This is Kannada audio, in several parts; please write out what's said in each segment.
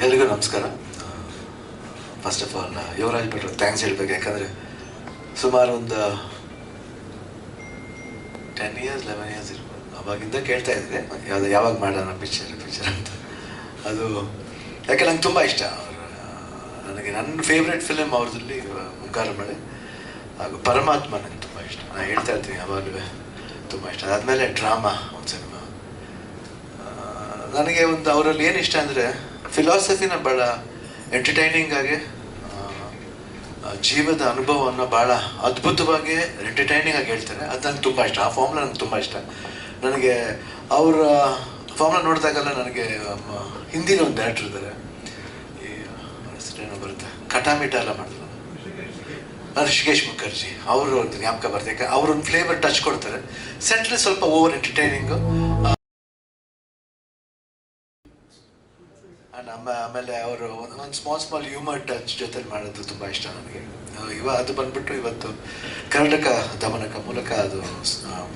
ಎಲ್ರಿಗೂ ನಮಸ್ಕಾರ. ಫಸ್ಟ್ ಆಫ್ ಆಲ್ ಯುವರಾಜ್ ಭಟ್ರು ಥ್ಯಾಂಕ್ಸ್ ಹೇಳ್ಬೇಕು. ಯಾಕಂದರೆ ಸುಮಾರು ಒಂದು 10 years 11 years ಇರ್ಬೋದು, ಅವಾಗಿಂದ ಕೇಳ್ತಾ ಇದ್ದೆ ಯಾವಾಗ ಮಾಡೋಣ ಪಿಕ್ಚರ್ ಅಂತ. ಅದು ಯಾಕೆ ನಂಗೆ ತುಂಬ ಇಷ್ಟ ನನಗೆ ನನ್ನ ಫೇವ್ರೆಟ್ ಫಿಲಿಮ್ ಅವ್ರದ್ರಲ್ಲಿ ಮುಂಗಾರು ಮಳೆ ಹಾಗೂ ಪರಮಾತ್ಮ ನನಗೆ ತುಂಬ ಇಷ್ಟ. ನಾನು ಹೇಳ್ತಾ ಇರ್ತೀನಿ ಯಾವಾಗಲೂ ತುಂಬ ಇಷ್ಟ. ಅದಾದಮೇಲೆ ಡ್ರಾಮಾ ಒಂದು ಸಿನಿಮಾ ನನಗೆ ಒಂದು ಅವರಲ್ಲಿ ಏನು ಇಷ್ಟ ಅಂದರೆ ಫಿಲಾಸಫಿನ ಭಾಳ ಎಂಟರ್ಟೈನಿಂಗ್ ಆಗಿ ಜೀವದ ಅನುಭವವನ್ನು ಭಾಳ ಅದ್ಭುತವಾಗಿ ಎಂಟರ್ಟೈನಿಂಗ್ ಆಗಿ ಹೇಳ್ತಾರೆ. ಅದು ನನಗೆ ತುಂಬ ಇಷ್ಟ. ಆ ಫಾರ್ಮ್ಲ ನನಗೆ ತುಂಬ ಇಷ್ಟ. ನನಗೆ ಅವರ ಫಾರ್ಮ್ಲ ನೋಡಿದಾಗೆಲ್ಲ ನನಗೆ ಹಿಂದಿನ ಒಂದು ಡೈರೆಕ್ಟರ್ ಇದ್ದಾರೆ, ಈ ಹೆಸರೇನೋ ಬರುತ್ತೆ, ಕಟಾಮಿಟ ಎಲ್ಲ ಮಾಡಿದ್ರು, ಋಷಿಕೇಶ್ ಮುಖರ್ಜಿ, ಅವರು ಒಂದು ಜ್ಞಾಪಕ ಬರುತ್ತೆ. ಯಾಕೆ ಅವ್ರೊಂದು ಫ್ಲೇವರ್ ಟಚ್ ಕೊಡ್ತಾರೆ. ಸೆಂಟ್ರಲ್ಲಿ ಸ್ವಲ್ಪ ಓವರ್ ಎಂಟರ್ಟೈನಿಂಗು. ಆಮೇಲೆ ಅವರು ಒಂದು ಸ್ಮಾಲ್ ಹ್ಯೂಮರ್ ಟಚ್ ಜೊತೆಲಿ ಮಾಡೋದು ತುಂಬ ಇಷ್ಟ ನನಗೆ. ಅದು ಬಂದ್ಬಿಟ್ಟು ಇವತ್ತು ಕರ್ನಾಟಕ ದಮನಕ ಮೂಲಕ ಅದು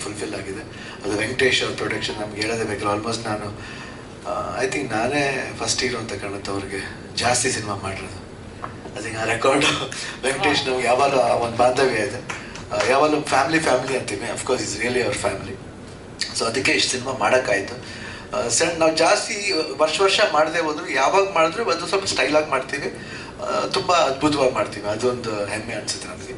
ಫುಲ್ಫಿಲ್ ಆಗಿದೆ. ಅದು ವೆಂಕಟೇಶ್ ಅವ್ರ ಪ್ರೊಡಕ್ಷನ್. ನಮ್ಗೆ ಹೇಳೋದೇ ಬೇಕಲ್ಲ, ಆಲ್ಮೋಸ್ಟ್ ನಾನು ಐ ಥಿಂಕ್ ನಾನೇ ಫಸ್ಟ್ ಹೀರೋ ಅಂತ ಕಾಣುತ್ತೆ ಅವ್ರಿಗೆ ಜಾಸ್ತಿ ಸಿನಿಮಾ ಮಾಡಿರೋದು. ಅದಕ್ಕೆ ಆ ರೆಕಾರ್ಡು ವೆಂಕಟೇಶ್ ನಮ್ಗೆ ಯಾವಾಗ ಒಂದು ಬಾಂಧವ್ಯ ಇದೆ, ಯಾವಾಗಲೂ ಫ್ಯಾಮಿಲಿ ಅಂತೀವಿ. ಅಫ್ಕೋರ್ಸ್ ಇಸ್ ರಿಯಲಿ ಅವ್ರ ಫ್ಯಾಮಿಲಿ. ಸೊ ಅದಕ್ಕೆ ಇಷ್ಟು ಸಿನಿಮಾ ಮಾಡೋಕ್ಕಾಯಿತು. ಸಣ್ಣ ನಾವು ಜಾಸ್ತಿ ವರ್ಷ ಮಾಡದೆ ಹೋದ್ರು, ಯಾವಾಗ ಮಾಡಿದ್ರು ಅದು ಸ್ವಲ್ಪ ಸ್ಟೈಲಾಗಿ ಮಾಡ್ತೀವಿ, ತುಂಬ ಅದ್ಭುತವಾಗಿ ಮಾಡ್ತೀವಿ. ಅದೊಂದು ಹೆಮ್ಮೆ ಅನಿಸುತ್ತೆ ನನಗೆ.